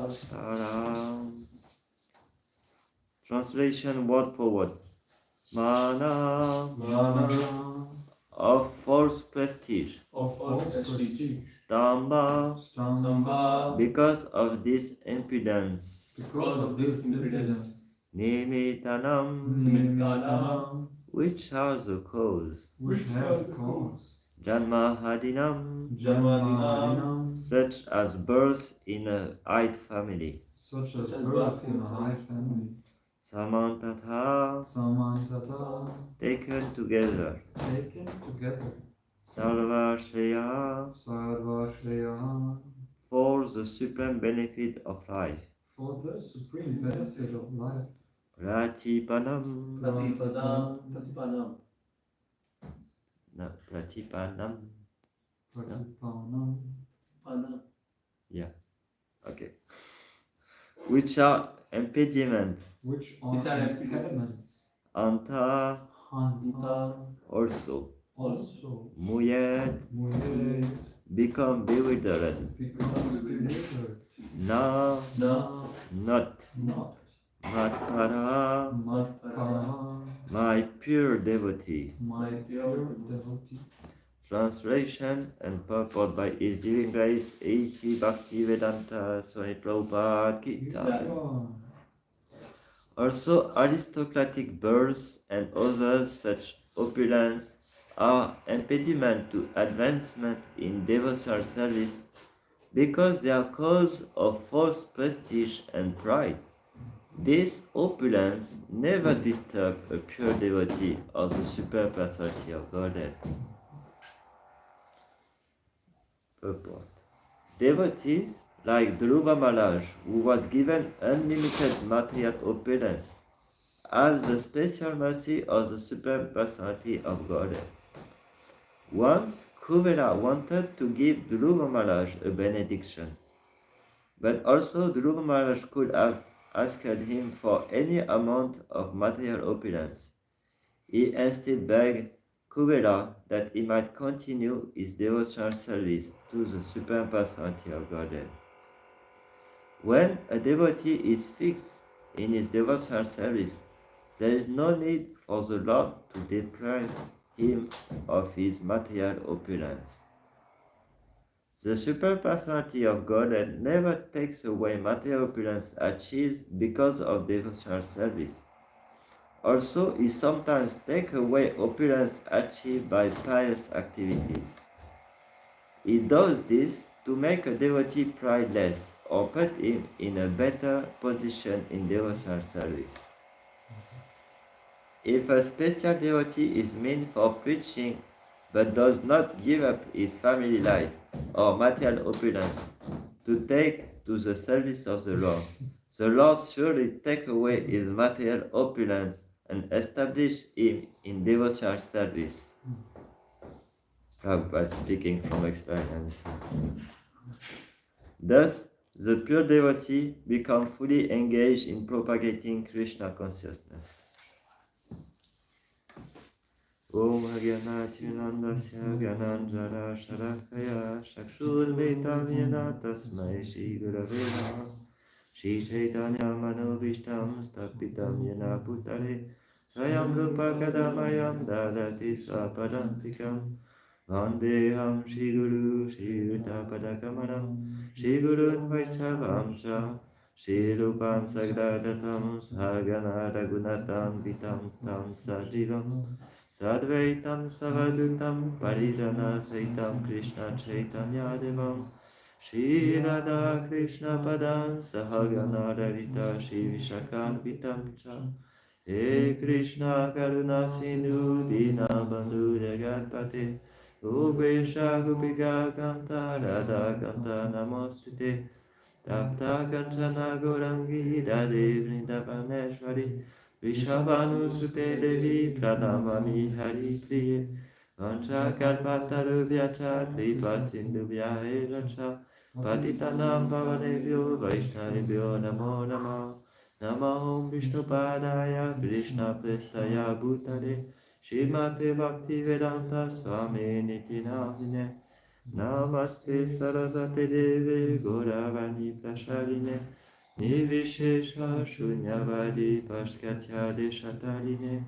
Saram. Translation word for word. Mana, of false prestige. Stamba, because of this impedance. Nimitanam, which has a cause. Janmahadinam, such as birth in a high family. Samantata, taken together. Sarvashreya, for the supreme benefit of life. Pratipanam, no, Pratipanam. Yeah, okay. Which are impediments. Anta, also. Muyed, become bewildered. Na, not. Matkara, my pure devotee. Translation and purport by His Divine Grace A.C. Bhakti Vedanta Swami Prabhupada Kirtan. Also, aristocratic births and other such opulence are impediment to advancement in devotional service because they are cause of false prestige and pride. This opulence never disturbs a pure devotee of the Supreme Personality of Godhead. Purport. Devotees like Dhruva Maharaj, who was given unlimited material opulence, have the special mercy of the Supreme Personality of Godhead. Once, Kuvera wanted to give Dhruva Maharaj a benediction, but also Dhruva Maharaj could have asked him for any amount of material opulence. He instead begged Kuvera that he might continue his devotional service to the Supreme Personality of Godhead. When a devotee is fixed in his devotional service, there is no need for the Lord to deprive him of his material opulence. The Supreme Personality of Godhead never takes away material opulence achieved because of devotional service. Also, he sometimes takes away opulence achieved by pious activities. He does this to make a devotee prideless or put him in a better position in devotional service. If a special devotee is meant for preaching but does not give up his family life or material opulence to take to the service of the Lord surely take away his material opulence and establish him in devotional service. Prabhupada speaking from experience. Thus, the pure devotee becomes fully engaged in propagating Krishna consciousness. Om Agyanatyanandasya Gyananjara Sharakaya Shakshurvetam Yena Tasmai Shri Gurave Namaha Shri Chaitanya Manobishtam Stapitam Yena Bhutale Swayam Rupa Kadamayam Dadati Swapadantikam Vandeham Shri Guru Shri Yuta Padakamaram Shri Gurun Vaishnavam Cha Shri Rupam Sagradatam Sagana Ragunatam Vitam Tam Sajivam Sadvaitam Savadutam Parijana Saitam Krishna Chaitanya Devam Shri Radha Krishna Padam Sahagana Rarita Shri Vishakam Vitam Cha He Krishna Karuna Sindhu Dina Bandhu Jagatpate Ubesha Gopika Kanta Radha Kanta Namostute Tapta Kanchana Gaurangi Radhe Vrindavaneshwari Vishabhanu Sute Devi Pranamami Hari Priye Vancha Kalpataru Vyacha Kripa Sindhu Vyacha Patitanam Pavanebhyo Vaishnavibhyo Namo Namo Namo Vishnupadaya Krishna Prestaya Bhutale Srimate Bhakti Vedanta Swami Niti Namine Namaste Sarasate Deve Gauravani Prashaline Nivishesha Shunyavadi Pashkatya Deshataline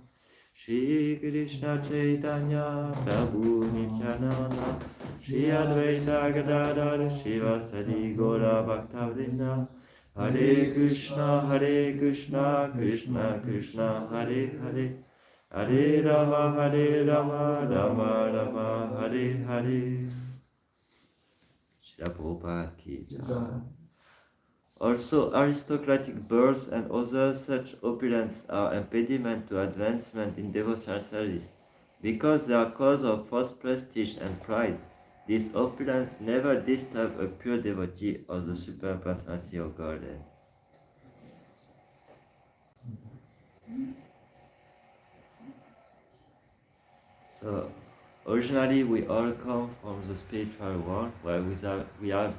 Shri Krishna Chaitanya Prabhu Nityananda Shri Advaita Gadadhar Shivasadi Gaura Bhaktavrinda Hare Krishna Krishna Krishna Hare Hare Hare Rama Rama Rama Hare Hare. Srila Prabhupada ki jai. Also, aristocratic birth and other such opulence are impediment to advancement in devotional service. Because they are cause of false prestige and pride, this opulence never disturb a pure devotee of the Supreme Personality of Godhead. So, originally we all come from the spiritual world where we have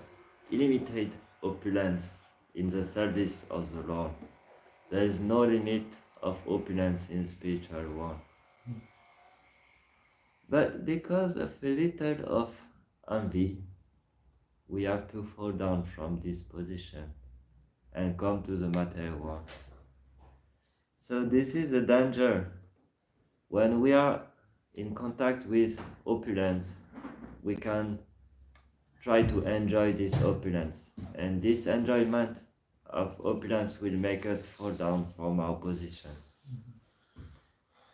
unlimited opulence in the service of the Lord. There is no limit of opulence in the spiritual world. But because of a little of envy, we have to fall down from this position and come to the material world. So this is a danger. When we are in contact with opulence, we can try to enjoy this opulence. And this enjoyment of opulence will make us fall down from our position.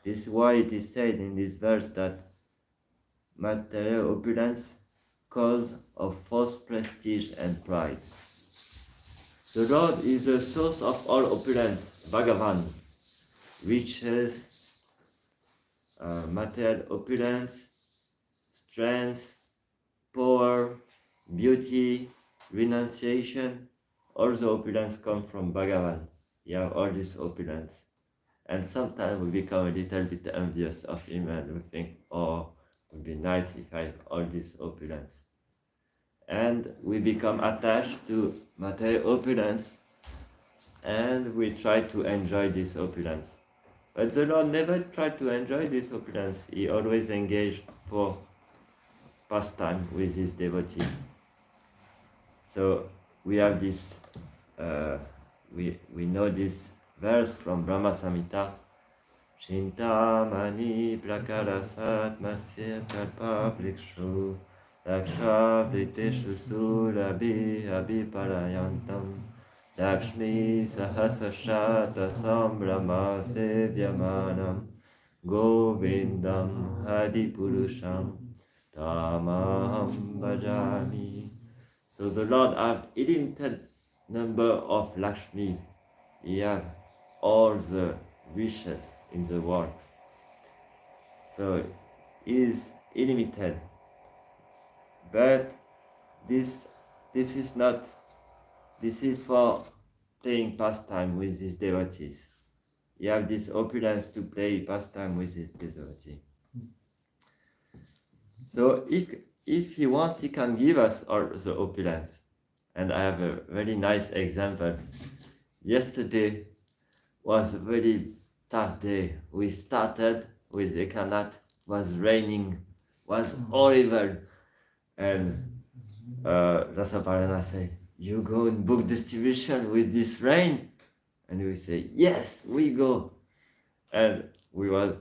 This is why it is said in this verse that material opulence cause of false prestige and pride. The Lord is the source of all opulence, Bhagavan, riches, material opulence, strength, power, beauty, renunciation. All the opulence come from Bhagavan. You have all this opulence. And sometimes we become a little bit envious of him and we think, oh, it would be nice if I have all this opulence. And we become attached to material opulence and we try to enjoy this opulence. But the Lord never tried to enjoy this opulence. He always engaged for pastime with his devotee. So we have this, we know this verse from Brahma Samhita. Shintamani prakarasat masya kalpa plikshu laksha vriteshu sulabi abhiparayantam Lakshmi sahasashata sambrahma sevyamanam Govindam hadipurusham tamaham bhajami. So the Lord have unlimited number of Lakshmi. He have all the wishes in the world. So he is unlimited. But this is for playing pastime with his devotees. He have this opulence to play pastime with his devotee. So if he wants, he can give us all the opulence. And I have a very nice example. Yesterday was a very tough day. We started with Ekadashi, was raining, was horrible. And Radha Parisisvara said, you go in book distribution with this rain? And we say, yes, we go. And we was,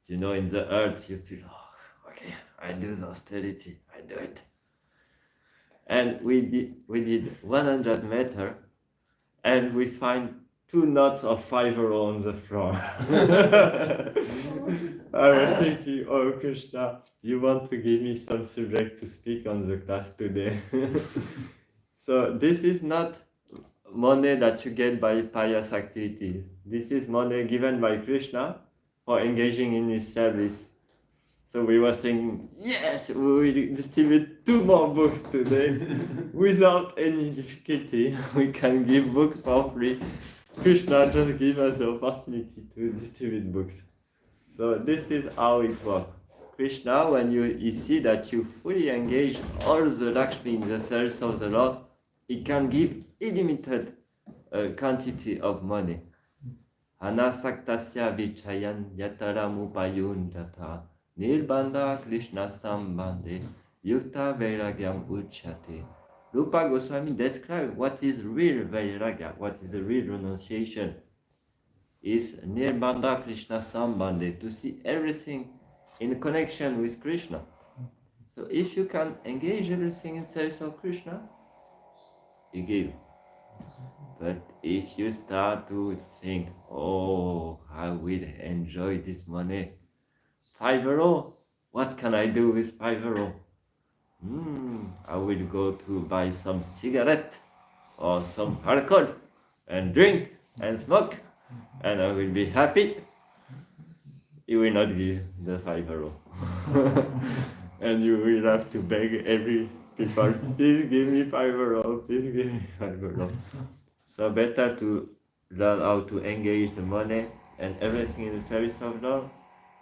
in the earth, you feel, oh, okay, I do the austerity, I do it. And we did 100 meters, and we find 2 knots of fiber on the floor. I was thinking, oh Krishna, you want to give me some subject to speak on the class today. So this is not money that you get by pious activities. This is money given by Krishna for engaging in his service. So we were thinking, yes, we will distribute 2 more books today without any difficulty. We can give books for free. Krishna just give us the opportunity to distribute books. So this is how it works. Krishna, when you see that you fully engage all the Lakshmi in the service of the Lord, he can give unlimited quantity of money. Anasaktasya vichayan yataramupayun jata nirbandha Krishna sambandhe Yukta Vairagyam Uchyate. Rupa Goswami describes what is real Vairagya, what is the real renunciation. Is Nirbandha Krishna Sambandhe, to see everything in connection with Krishna. So if you can engage everything in service of Krishna, you give. But if you start to think, oh, I will enjoy this money, €5, what can I do with €5? I will go to buy some cigarette or some alcohol and drink and smoke, and I will be happy. You will not give the €5. And you will have to beg every people, please give me €5, please give me €5. So better to learn how to engage the money and everything in the service of Lord,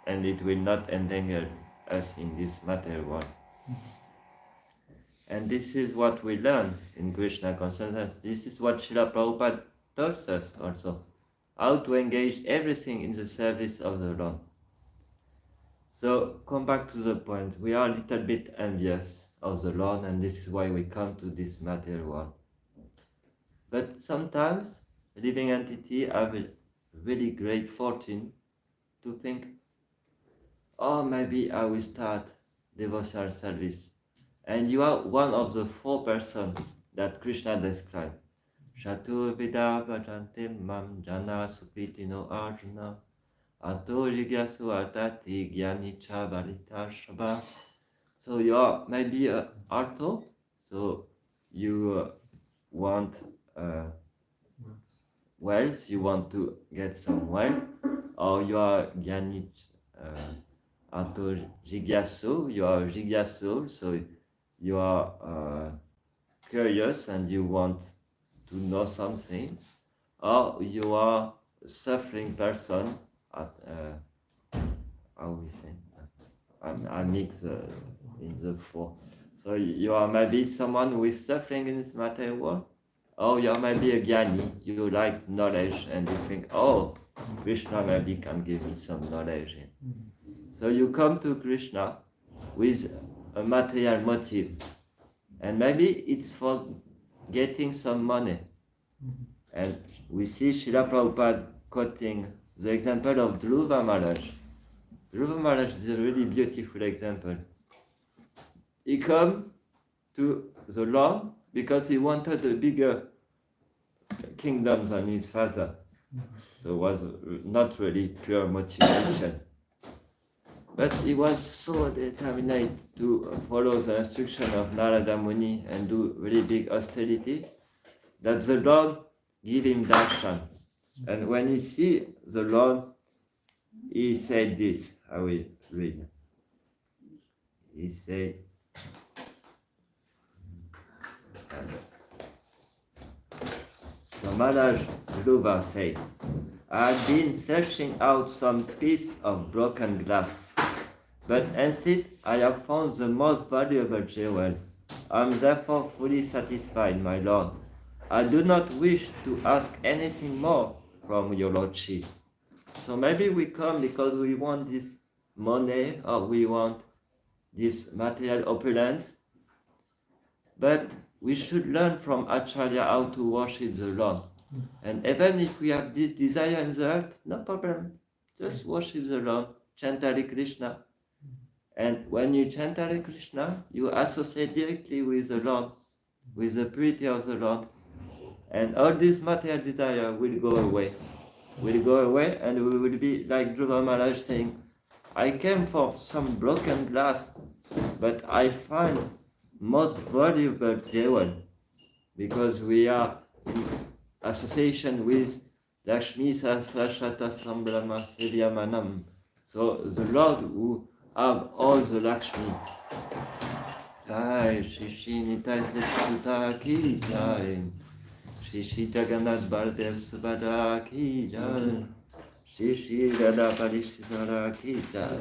and it will not entangle us in this material world. And this is what we learn in Krishna consciousness. This is what Srila Prabhupada taught us also, how to engage everything in the service of the Lord. So come back to the point. We are a little bit envious of the Lord, and this is why we come to this material world. But sometimes living entity have a really great fortune to think, oh, maybe I will start devotional service. And you are one of the 4 persons that Krishna described. Shatur Vida Vajantim Mam Jana Supitino Arjuna Ato Jigyasu Atati Gyanicha Varita Shaba. So you are maybe an Arto, so you want wealth, you want to get some wealth, or you are Gyanich Ato Jigyasu, you are Jigyasu, so you are curious and you want to know something, or you are a suffering person. How we say? I mix in the 4. So you are maybe someone who is suffering in this material world, or you are maybe a Jnani, you like knowledge and you think, oh, Krishna maybe can give me some knowledge. So you come to Krishna with a material motive, and maybe it's for getting some money. And we see Srila Prabhupada quoting the example of Dhruva Maharaj. Dhruva Maharaj is a really beautiful example. He came to the Lord because he wanted a bigger kingdom than his father. So it was not really pure motivation. But he was so determined to follow the instruction of Narada Muni and do really big austerity that the Lord gave him darshan. And when he see the Lord, he said this, I will read. He said, so Maharaj Dhruva said, I had been searching out some piece of broken glass, but instead I have found the most valuable jewel. I am therefore fully satisfied, my Lord. I do not wish to ask anything more from your Lordship. So maybe we come because we want this money or we want this material opulence, but we should learn from Acharya how to worship the Lord. And even if we have this desire in the heart, no problem. Just worship the Lord, chant Hare Krishna. And when you chant Hare Krishna, you associate directly with the Lord, with the purity of the Lord. And all this material desire will go away. And we will be like Dhruva Maharaj saying, I came for some broken glass, but I find most valuable jewel, because we are in association with Lakshmi Sahasrashata Sambrama Sevyamanam. So the Lord who have all the Lakshmi. Jai Shri Nitai Sutta Ki Jai. Shri Jagannath Baldev Subhadra Ki Jai. Shri Radha Parisisvara Ki Jai.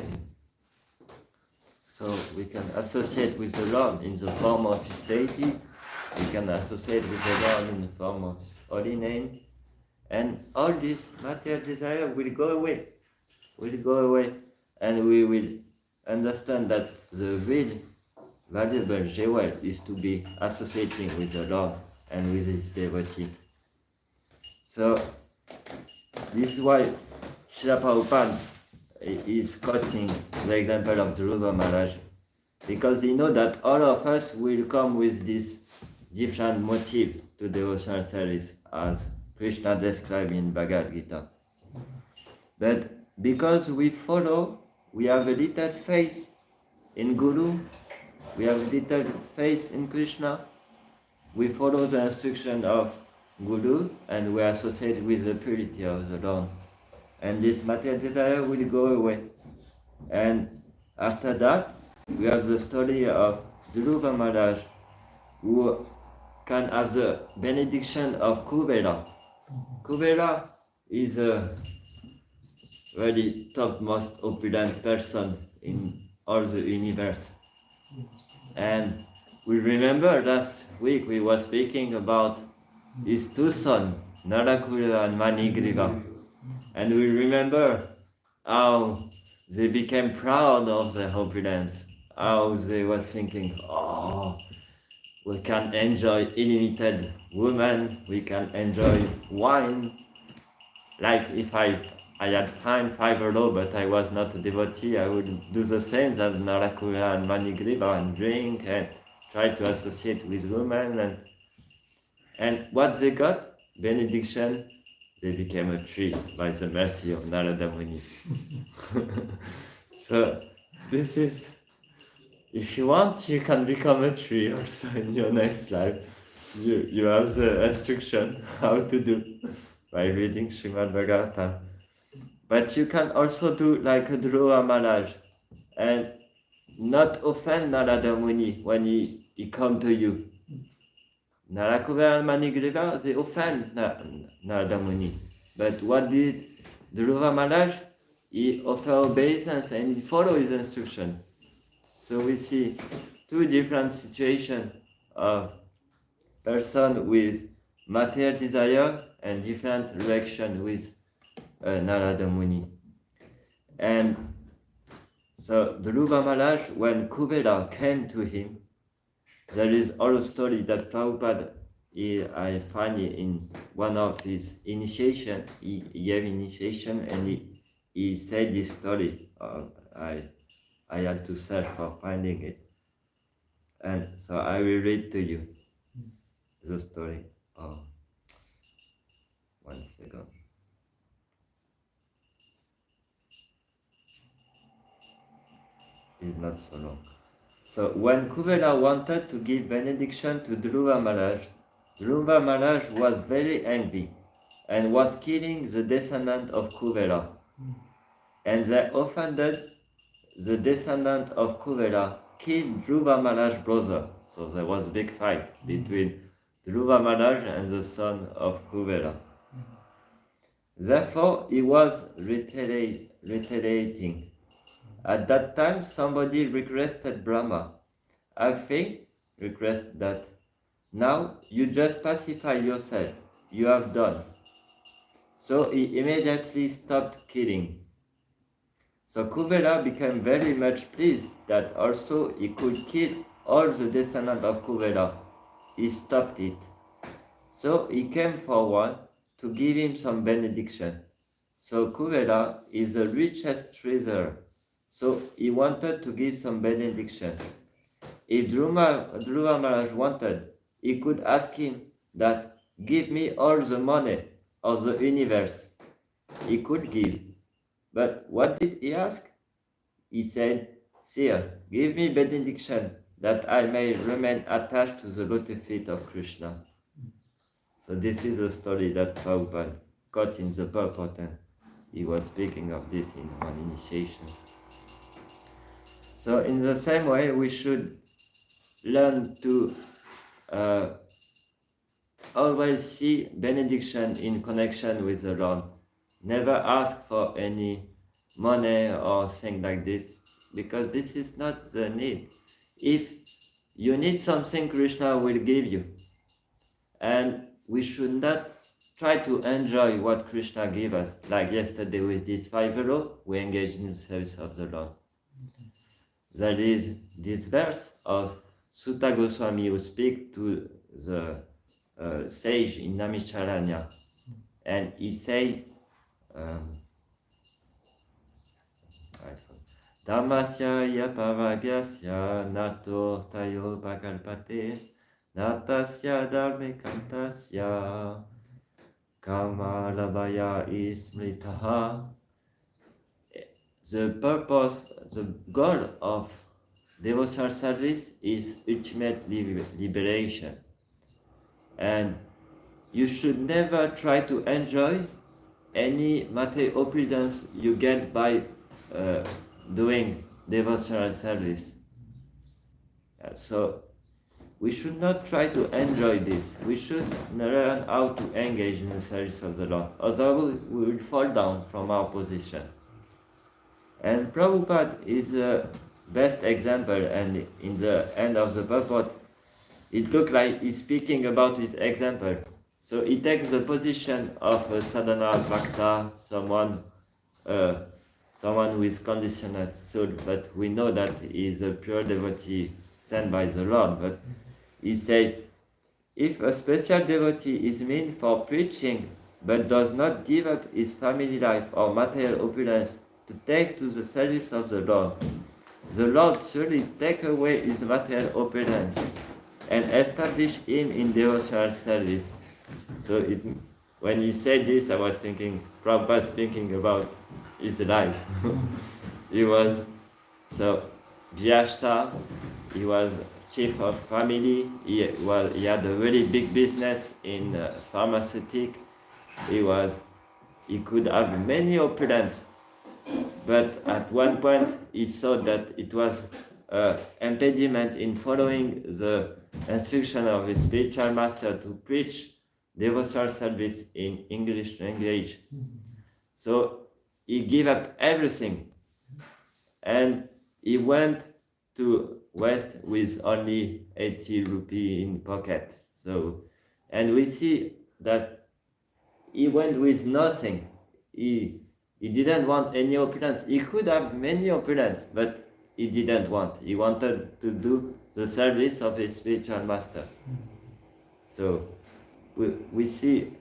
So we can associate with the Lord in the form of His deity. We can associate with the Lord in the form of His holy name. And all this material desire will go away. And we will understand that the real valuable jewel is to be associating with the Lord and with his devotee. So this is why Srila Prabhupada is quoting the example of Dhruva Maharaj, because he knows that all of us will come with this different motive to devotional service, as Krishna described in Bhagavad Gita. But because we follow, we have a little faith in Guru, we have a little faith in Krishna, we follow the instruction of Guru and we associate with the purity of the Lord. And this material desire will go away. And after that, we have the story of Dhruva Maharaj, who can have the benediction of Kubera. Kubera is a very topmost opulent person in all the universe. And we remember last week we were speaking about his two sons, Narakula and Manigriva. And we remember how they became proud of their opulence, how they was thinking, oh, we can enjoy unlimited women, we can enjoy wine. Like if I had found 5 euros, but I was not a devotee, I would do the same as Narakula and Manigriva and drink and try to associate with women. And what they got? Benediction. They became a tree by the mercy of Narada Muni. So this is, if you want, you can become a tree also in your next life. You have the instruction how to do by reading Srimad Bhagavatam. But you can also do like a Dhruva Maharaj and not offend Narada Muni when he come to you. Narakula and Manigriva, they offend Narada Muni. But what did Dhruva Maharaj? He offered obeisance and he followed his instruction. So we see two different situations of person with material desire and different reaction with Narada Muni. And so Dhruva Maharaj, when Kubera came to him, there is also a story that Prabhupada, I find in one of his initiation, he gave initiation and he said this story. I had to search for finding it. And so I will read to you the story. Oh, 1 second. It's not so long. So when Kubera wanted to give benediction to Dhruva Maharaj was very angry and was killing the descendant of Kubera. And they offended the descendant of Kubera, killed Dhruva Maharaj's brother. So there was a big fight between Dhruva Maharaj and the son of Kubera. Therefore, he was retaliating. At that time, somebody requested Brahma, I think, request that, now you just pacify yourself, you have done. So he immediately stopped killing. So Kubera became very much pleased that also he could kill all the descendants of Kubera. He stopped it. So he came forward to give him some benediction. So Kubera is the richest treasurer. So he wanted to give some benediction. If Dhruva Maharaj wanted, he could ask him that, give me all the money of the universe. He could give. But what did he ask? He said, Sir, give me benediction that I may remain attached to the lotus feet of Krishna. So this is a story that Prabhupada got in the purport, and he was speaking of this in one initiation. So in the same way, we should learn to always see benediction in connection with the Lord. Never ask for any money or thing like this, because this is not the need. If you need something, Krishna will give you. And we should not try to enjoy what Krishna gave us. Like yesterday with this €5, we engage in the service of the Lord. there is this verse of Sutta Goswami who speak to the sage in Namisharanya, and he say, Dhammasya yapavagyasya nato tayo bhagalpate natasya dharmikantasya kamalabhaya ismritaha. The purpose, the goal of devotional service is ultimate liberation. And you should never try to enjoy any material opulence you get by doing devotional service. So we should not try to enjoy this. We should learn how to engage in the service of the Lord. Otherwise we will fall down from our position. And Prabhupada is the best example, and in the end of the purport, it looks like he's speaking about his example. So he takes the position of a sadhana bhakta, someone who is conditioned soul, but we know that he is a pure devotee sent by the Lord. But he said, if a special devotee is meant for preaching, but does not give up his family life or material opulence to take to the service of the Lord surely take away his material opulence and establish him in devotional service. So when he said this, I was thinking, Prabhupada thinking about his life. He was Vyashta, he was chief of family, he had a very big business in pharmaceutical, he could have many opulence. But at one point he saw that it was an impediment in following the instruction of his spiritual master to preach devotional service in English language. So he gave up everything and he went to West with only 80 rupees in pocket. So, and we see that he went with nothing. He didn't want any opulence. He could have many opulence, but he didn't want. He wanted to do the service of his spiritual master. So we see,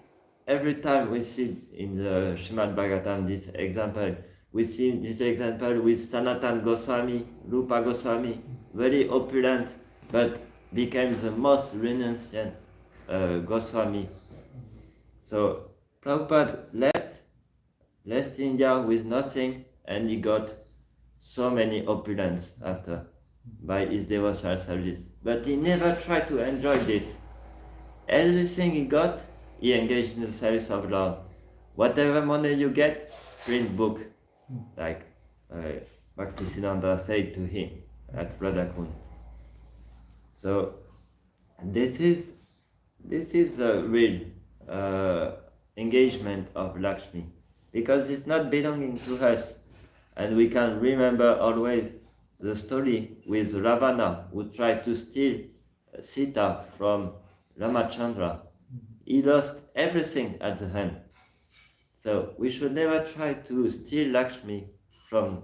every time we see in the Srimad Bhagavatam this example, we see this example with Sanatana Goswami, Rupa Goswami, very opulent, but became the most renunciant Goswami. So Prabhupada left India with nothing, and he got so many opulence after by his devotional service. But he never tried to enjoy this. Everything he got, he engaged in the service of Lord. Whatever money you get, print book, like Bhakti Siddhanta said to him at Radha Krishna. So this is the real engagement of Lakshmi, because it's not belonging to us. And we can remember always the story with Ravana, who tried to steal Sita from Ramachandra. He lost everything at the end. So we should never try to steal Lakshmi from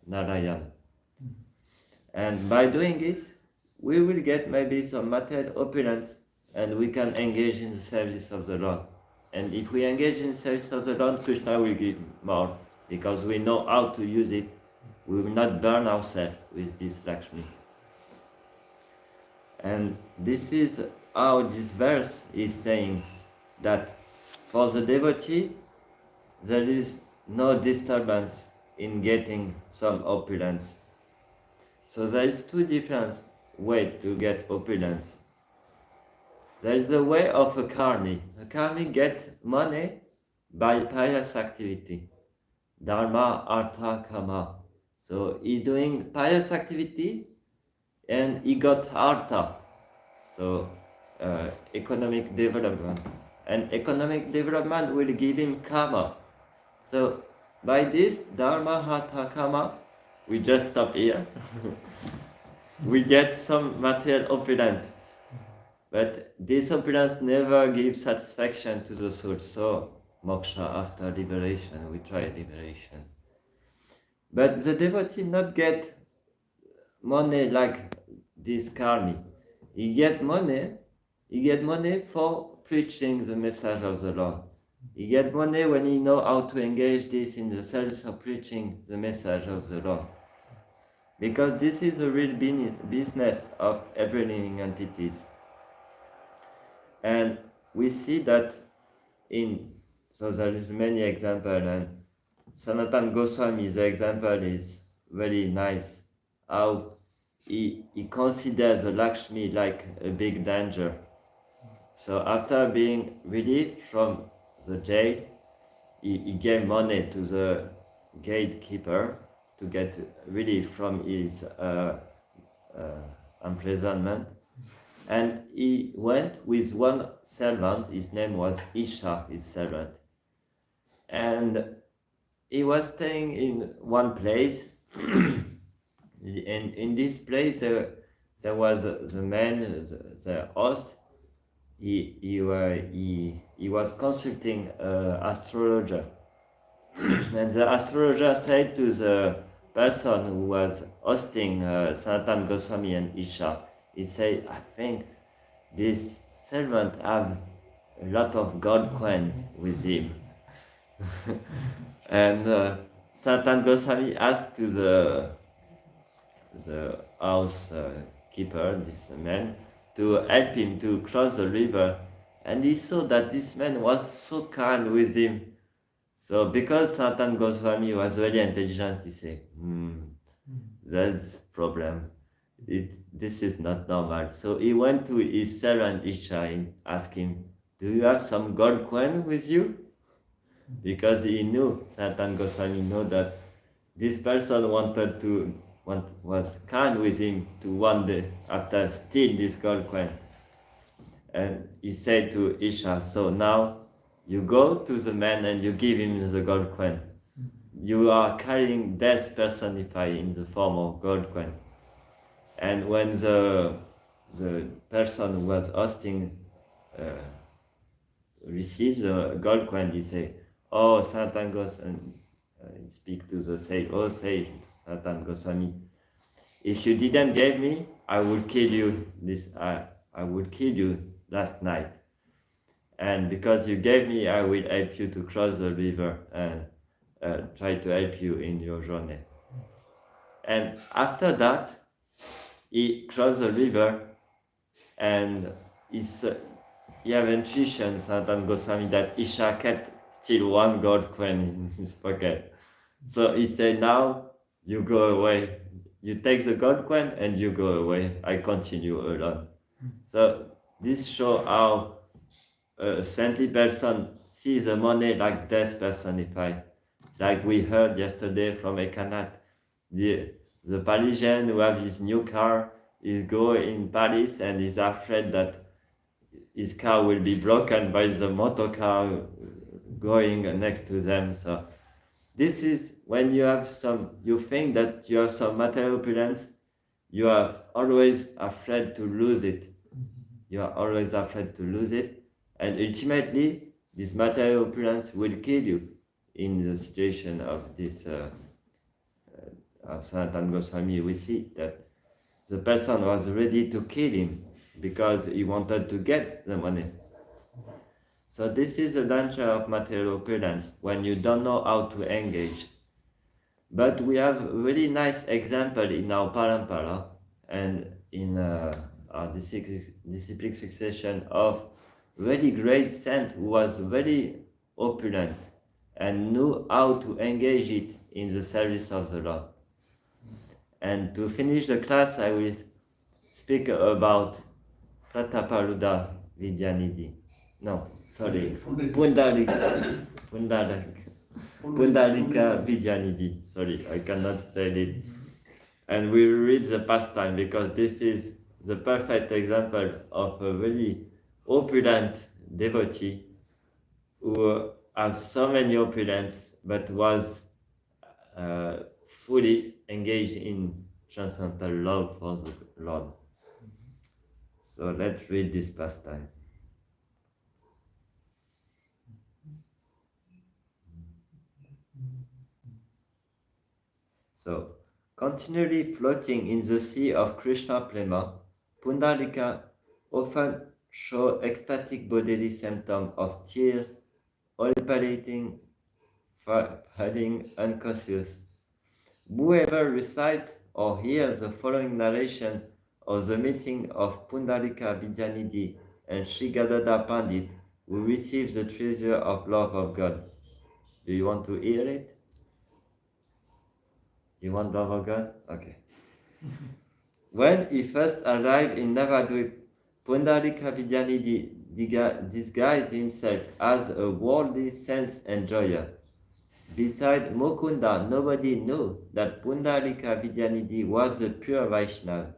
Narayan. And by doing it, we will get maybe some material opulence, and we can engage in the service of the Lord. And if we engage in the service of the Lord, Krishna will give more, because we know how to use it. We will not burn ourselves with this Lakshmi. And this is how this verse is saying that for the devotee, there is no disturbance in getting some opulence. So there is two different ways to get opulence. There is a way of a karmi. A karmi gets money by pious activity. Dharma, artha, kama. So he's doing pious activity and he got artha. So economic development. And economic development will give him karma. So by this, dharma, artha, kama, we just stop here. We get some material opulence. But this opulence never gives satisfaction to the soul. So moksha, after liberation, we try liberation. But the devotee not get money like this karmi. He get money for preaching the message of the Lord. He get money when he know how to engage this in the service of preaching the message of the Lord. Because this is the real business of every living entities. And we see that so there is many examples, and Sanatana Goswami, the example is very nice, how he considers the Lakshmi like a big danger. So after being released from the jail, he gave money to the gatekeeper to get relief from his imprisonment. And he went with one servant, his name was Isha, his servant. And he was staying in one place, and in this place there was the man, the host. He was consulting an astrologer, and the astrologer said to the person who was hosting Sanatana Goswami and Isha, he said, I think this servant have a lot of gold coins with him. And Sanatana Goswami asked to the house keeper, this man, to help him to cross the river, and he saw that this man was so kind with him. So because Sanatana Goswami was very intelligent, he said, there's a problem. This is not normal. So he went to his servant Isha and asked him, do you have some gold coin with you? Because he knew, Sanatana Goswami knew that this person was kind with him to one day after steal this gold coin. And he said to Isha, so now you go to the man and you give him the gold coin. You are carrying death personified in the form of gold coin. And when the person who was hosting received the gold coin, he said, oh, Sanatana Goswami, he speak to the sage, oh sage, Sanatana Goswami, if you didn't give me, I would kill you I would kill you last night. And because you gave me, I will help you to cross the river and try to help you in your journey. And after that, he crossed the river, and he have intuition, Sanatana Goswami, that Isha kept still one gold coin in his pocket. So he said, now you go away. You take the gold coin and you go away. I continue alone. So this shows how a saintly person sees the money like death personified. Like we heard yesterday from Ekanath, the Parisian who have his new car is going in Paris and is afraid that his car will be broken by the motor car going next to them. So this is when you think that you have some material opulence, you are always afraid to lose it. You are always afraid to lose it, and ultimately this material opulence will kill you. In the situation of this of Sanatana Goswami, we see that the person was ready to kill him because he wanted to get the money. So this is the danger of material opulence, when you don't know how to engage. But we have a really nice example in our parampara and in our disciplic succession of really great saint who was very opulent and knew how to engage it in the service of the Lord. And to finish the class, I will speak about Prataparuda Vidyanidhi. No, sorry, Pundarika Vidyanidhi. Sorry, I cannot say it. And we read the pastime because this is the perfect example of a really opulent devotee who has so many opulence but was fully engaged in transcendental love for the Lord. So let's read this pastime. So, Continually floating in the sea of Krishna Prema, Pundalika often show ecstatic bodily symptoms of tears, oil palating, falling unconscious. Whoever recites or hears the following narration of the meeting of Pundalika Vidyanidhi and Sri Gadada Pandit will receive the treasure of love of God. Do you want to hear it? You want love of God? Okay. When he first arrived in Navadvip, Pundalika Vidyanidhi disguised himself as a worldly sense enjoyer. Besides Mukunda, nobody knew that Pundalika Vidyanidhi was a pure Vaishnav.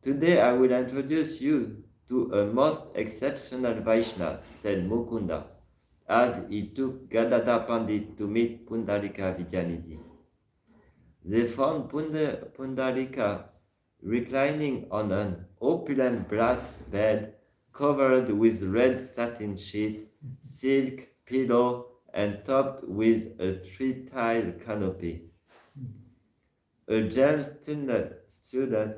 Today I will introduce you to a most exceptional Vaishnav, said Mukunda, as he took Gadada Pandit to meet Pundalika Vidyanidhi. They found Pundalika reclining on an opulent brass bed covered with red satin sheet, silk pillow, and topped with a three-tile canopy. A gem-studded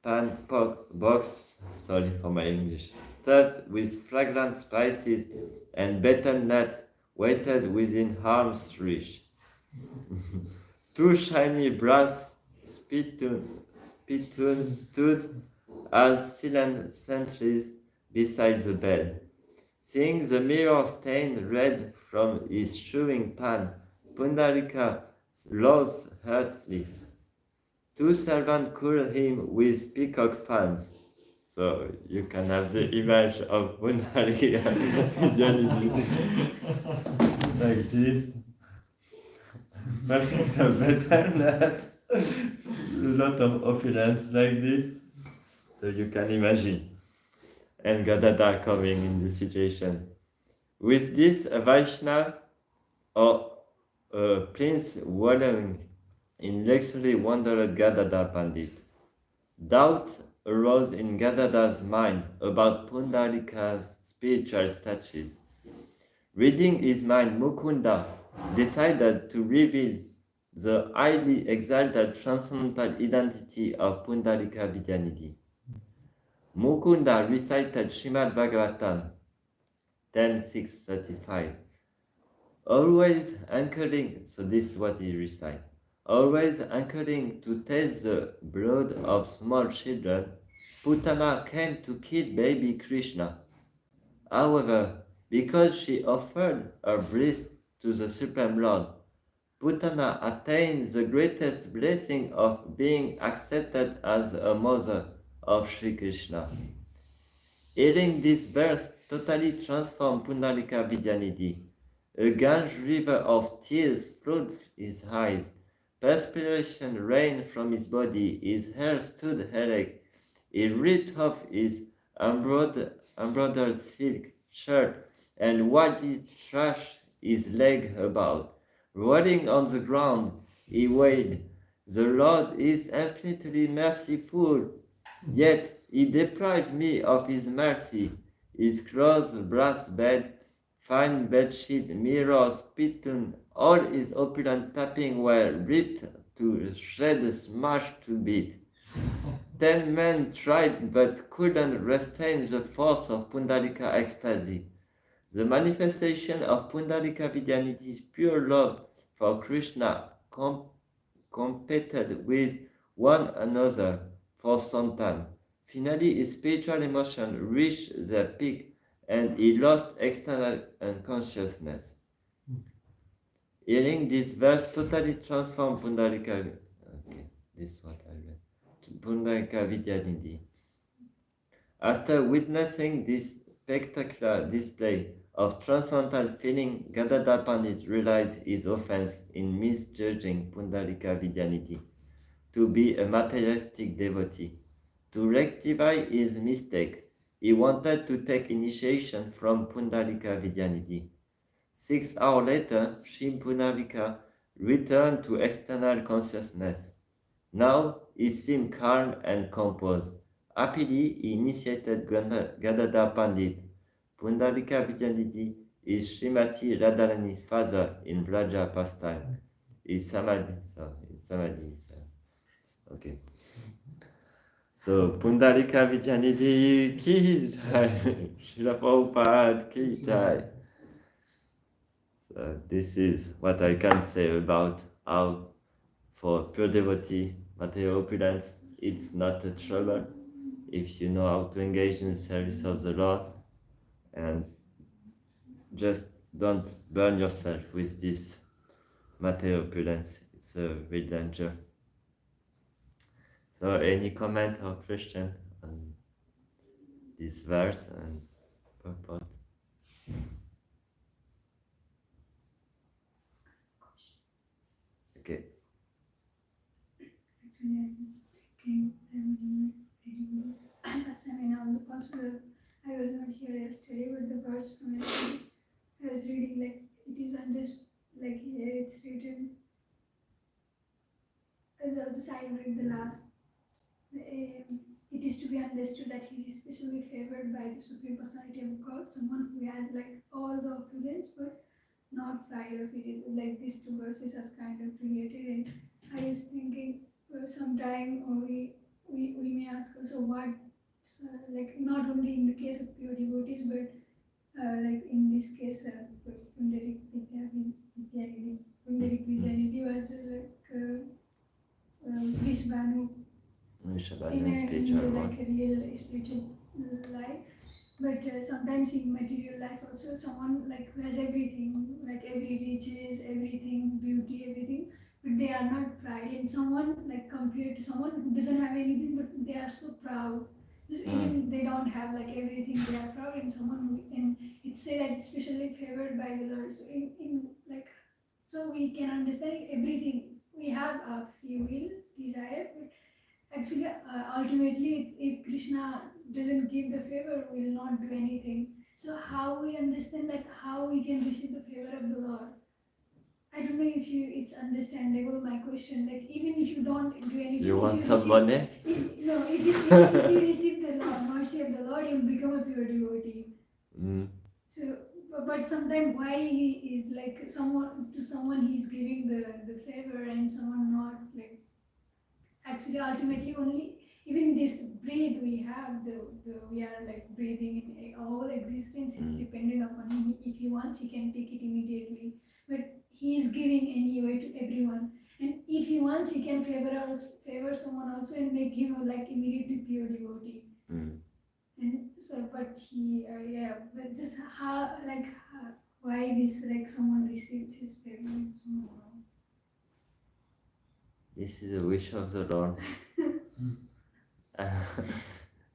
pan box, sorry for my English, stuffed with fragrant spices and betel nuts waited within arm's reach. Two shiny brass spittoons stood as silent sentries beside the bed. Seeing the mirror stained red from his chewing pan, Pundalika rose heartily. Two servants cooled him with peacock fans. So you can have the image of Pundalika like this. Perfect better nut. A lot of opulence like this. So you can imagine. And Gadada coming in this situation. With this, a Vaishnav or a prince wallowing in luxury wandered Gadada Pandit. Doubt arose in Gadada's mind about Pundalika's spiritual status. Reading his mind, Mukunda decided to reveal the highly exalted transcendental identity of Pundalika Vidyanidhi. Mukunda recited Srimad Bhagavatam 10.6.35. Always anchoring, so this is what he recited. Always anchoring to taste the blood of small children, Putana came to kill baby Krishna. However, because she offered her bliss to the Supreme Lord, Putana attained the greatest blessing of being accepted as a mother of Sri Krishna. Hearing this verse totally transformed Pundalika Vidyanidhi. A Gange river of tears flowed his eyes. Perspiration rained from his body. His hair stood erect. He ripped off his embroidered silk shirt and wildly thrashed his leg about. Rolling on the ground, he wailed, "The Lord is infinitely merciful, yet he deprived me of his mercy." His clothes, brass bed, fine bedsheet, mirrors, spittoon, all his opulent tapping were ripped to shreds, smashed to bits. 10 men tried but couldn't restrain the force of Pundalika ecstasy. The manifestation of Pundalika Vidyanidhi's pure love for Krishna competed with one another for some time. Finally, his spiritual emotion reached their peak and he lost external unconsciousness. Hearing this verse totally transformed Pundalika. Okay, this is what I read. Pundalika Vidyanidhi. After witnessing this spectacular display of transcendental feeling, Gadada Pandit realized his offense in misjudging Pundalika Vidyanidhi to be a materialistic devotee. To rectify his mistake, he wanted to take initiation from Pundalika Vidyanidhi. 6 hours later, Sri Pundalika returned to external consciousness. Now he seemed calm and composed. Happily, he initiated Gadada Pandit. Pundalika Vidyanidhi is Srimati Radharani's father in Vraja pastime. His samadhi. Okay. So, Pundalika Vidyanidhi ki jai, Srila Prabhupada ki jai. So this is what I can say about how, for pure devotee, material opulence, it's not a trouble if you know how to engage in the service of the Lord, and just don't burn yourself with this material opulence. It's a real danger. So any comment or question on this verse and purport? Okay. Actually, I was thinking that when you were reading this last time, and also I was not here yesterday, but the verse from yesterday, I was reading like it is understood, like here it's written. And also I read the last. It is to be understood that he is especially favored by the Supreme Personality of God, someone who has like all the opulence but not pride of it. Like these two verses are kind of related, and I was thinking sometime we may ask also what, like not only in the case of pure devotees but like in this case Pundarik Vidyanidhi was Vishvanu in a like a real spiritual life, but sometimes in material life also someone like who has everything, like every riches, everything, beauty, everything, but they are not proud. And someone like compared to someone who doesn't have anything but they are so proud, just even they don't have like everything, they are proud. And someone who, and it say that it's especially favored by the Lord. So in like, so we can understand everything we have our free will desire, but actually, ultimately, if Krishna doesn't give the favor, we will not do anything. So how we understand that, how we can receive the favor of the Lord? I don't know if it's understandable my question. Like even if you don't do anything, you want some money? If you receive the mercy of the Lord, you will become a pure devotee. So, but sometimes why he is like someone he's giving the favor and someone not, like actually ultimately only even this breathe we have we are like breathing in all existence is dependent upon him. If he wants he can take it immediately, but he is giving anyway to everyone, and if he wants he can favor someone also and make him like immediately pure devotee. And so but he but just how like why this like someone receives his favor and someone. This is a wish of the Lord.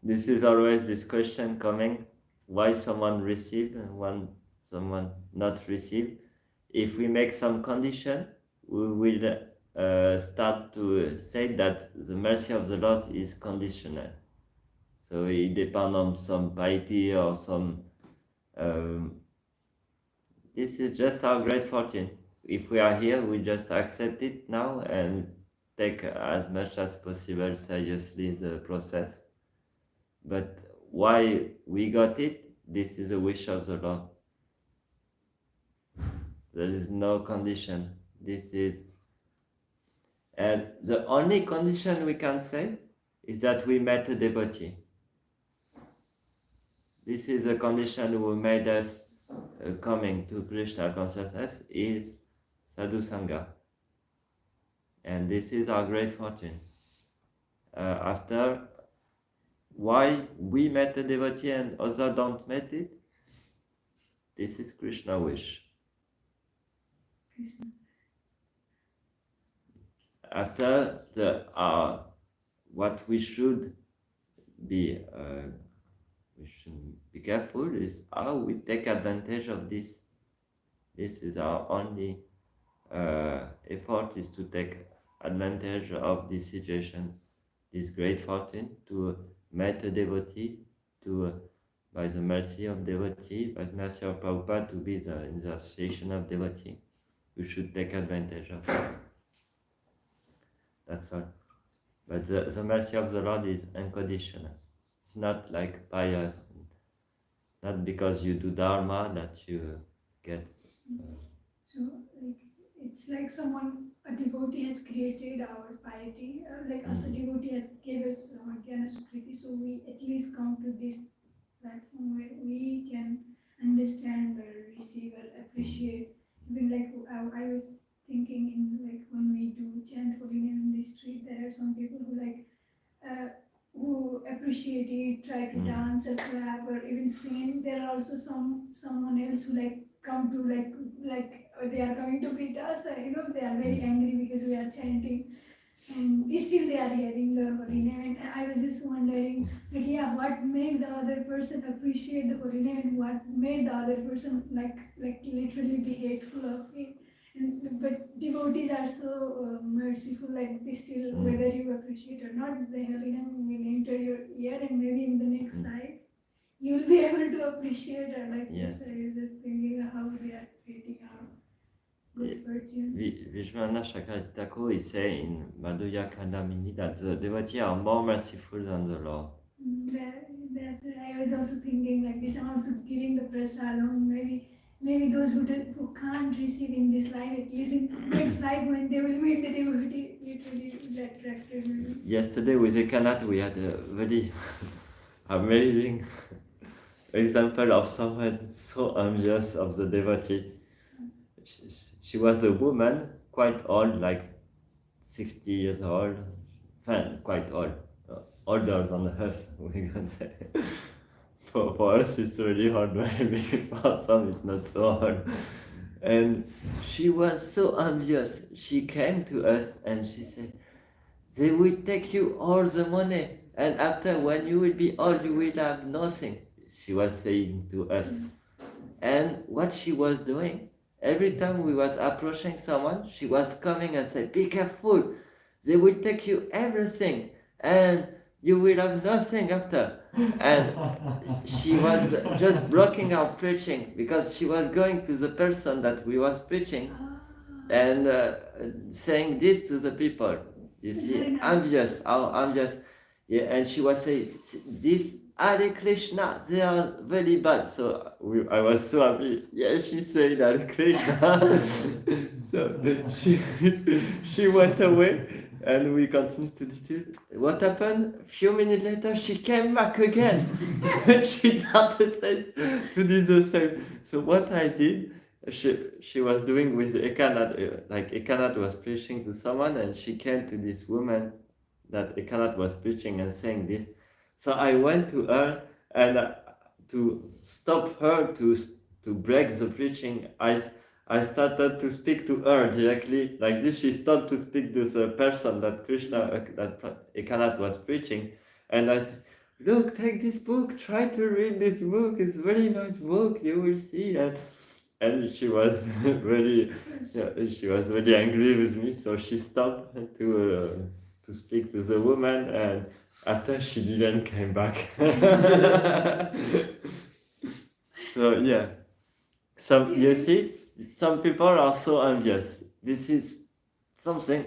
This is always this question coming, why someone receive and someone not receive. If we make some condition, we will start to say that the mercy of the Lord is conditional. So it depends on some piety or some... this is just our great fortune. If we are here, we just accept it now and take as much as possible seriously the process. But why we got it, this is a wish of the Lord. There is no condition. This is, and the only condition we can say is that we met a devotee. This is the condition who made us coming to Krishna consciousness, is Sadhu Sangha. And this is our great fortune. After, why we met a devotee and others don't met it, this is Krishna wish. After what we should be careful is how we take advantage of this. This is our only effort, is to take advantage of this situation, this great fortune, to meet a devotee, to by the mercy of devotee, by the mercy of Prabhupada, to be in the association of devotee. We should take advantage of it. That's all. But the mercy of the Lord is unconditional. It's not like pious. It's not because you do dharma that you get. So, like it's like a devotee has created our piety, like us a devotee has gave us Jnana Sukriti, so we at least come to this platform where we can understand or receive or appreciate. Even like I was thinking in like when we do chant holy name in the street, there are some people who appreciate it, try to dance or clap or even sing. There are also someone else who like come to like they are coming to beat us. They are very angry because we are chanting, and still they are hearing the holy name. And I was just wondering, like, yeah, what made the other person appreciate the holy name, and what made the other person like literally be hateful of it. But devotees are so merciful, like they still, whether you appreciate or not, the holy name will enter your ear, and maybe in the next life you will be able to appreciate it. Like Yes. this, I was just thinking how they are creating our good fortune. Vishwanath Thakur is saying in Madhurya Khandamini that the devotees are more merciful than the Lord. That's I was also thinking like this. I'm also giving the prasadam. Maybe those who can't receive in this life, at least in next life when they will meet the devotee, literally attracted. Yesterday with Ekanath we had a very amazing example of someone so envious of the devotee. She was a woman, quite old, like 60 years old, quite old, older than us, we can say. For us it's really hard, maybe for some it's not so hard. And she was so envious. She came to us and she said, they will take you all the money, and after when you will be old you will have nothing, she was saying to us. And what she was doing, every time we was approaching someone, she was coming and say, be careful, they will take you everything and you will have nothing after. And she was just blocking our preaching because she was going to the person that we was preaching and saying this to the people. You see, envious, how envious. Yeah, and she was saying, this Hare Krishna, they are very bad. So I was so happy. Yeah, she said Hare Krishna. So she went away and we continued to distribute. What happened? A few minutes later, she came back again. And she started to do the same. So what I did, she was doing with Ekanath, like Ekanath was preaching to someone and she came to this woman that Ekanath was preaching and saying this. So I went to her and to stop her to break the preaching, I started to speak to her directly like this. She stopped to speak to the person that that Ekanath was preaching, and I said, look, take this book, try to read this book, it's a very nice book, you will see. And she was she was very angry with me, so she stopped to speak to the woman, and after she didn't come back. So yeah, you see, some people are so envious. This is something,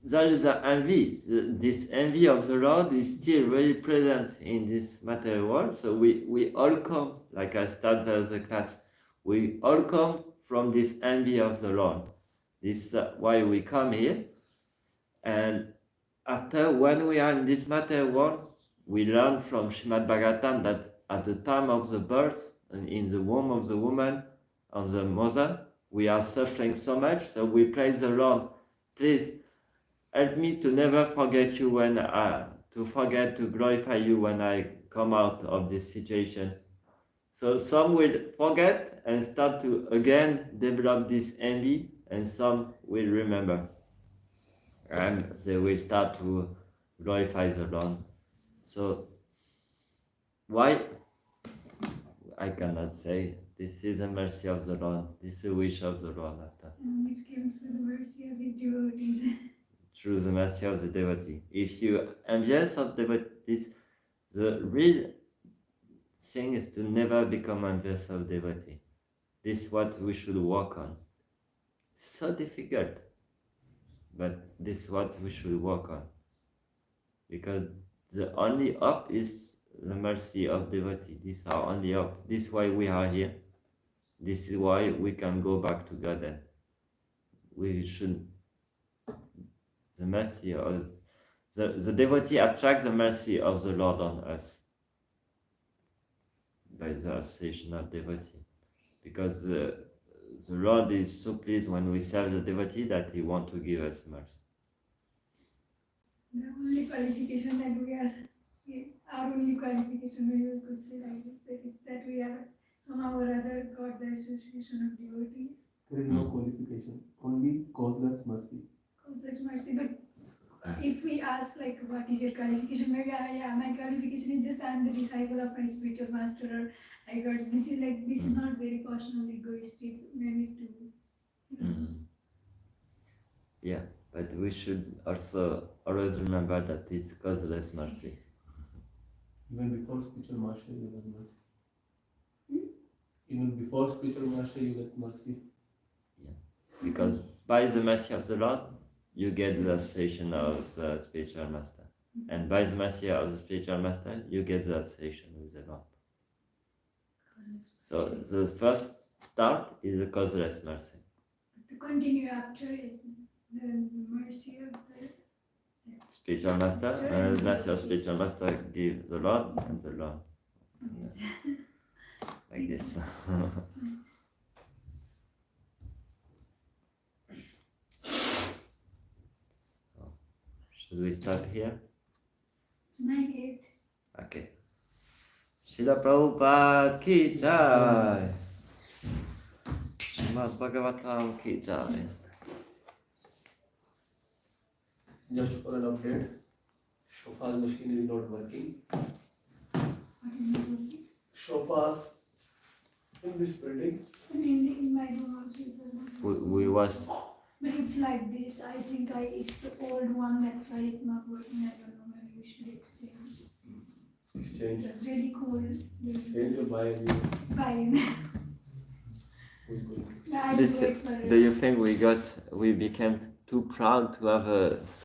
there is an envy. This envy of the Lord is still very present in this material world. So we all come, like I started the class, we all come from this envy of the Lord. This is why we come here. And after, when we are in this material world, we learn from Srimad Bhagavatam that at the time of the birth, and in the womb of the woman, of the mother, we are suffering so much, so we pray the Lord, please help me to never forget you to glorify you when I come out of this situation. So some will forget and start to again develop this envy, and some will remember. And they will start to glorify the Lord. So why? I cannot say. This is the mercy of the Lord. This is the wish of the Lord after. And it's given through the mercy of his devotees. Through the mercy of the devotee. If you envious of devotees, the real thing is to never become envious of devotee. This is what we should work on. So difficult, but this is what we should work on. Because the only hope is the mercy of devotee. This is our only hope. This is why we are here. This is why we can go back to Govardhan. we should, the mercy of the devotee attracts the mercy of the Lord on us by the association of devotee, because the Lord is so pleased when we serve the devotee that He wants to give us mercy. The only qualification that we are, our only qualification, we could say like this, that we are somehow or other got the association of devotees. There is no qualification, only causeless mercy. Causeless mercy, but if we ask like what is your qualification, maybe my qualification is just I am the disciple of my spiritual master, or I got this is not very personal, egoistic, maybe to Yeah, but we should also always remember that it's causeless mercy. Even before spiritual master, there was mercy. Even before spiritual master, you get mercy. Yeah, because by the mercy of the Lord, you get the association of the spiritual master. And by the mercy of the spiritual master, you get the association with the Lord. So the first start is the causeless mercy. To continue after is the mercy of the Spiritual master, and the mercy of spiritual master give the Lord and the Lord. Like this. Should we stop here? It's 9:08. Okay. Srila Prabhupada ki jai. Srimad Bhagavatam ki jai. Just for an update, Shofa's machine is not working. What is not working? Shofa's in this building. And in my room also it was not working. We was. But it's like this. I think it's the old one, that's why it's not working. I don't know, maybe we should exchange. Exchange. It's really cold. Exchange or buy a new. Fine. Who's going? I will wait for it. Do you think we became too proud to have a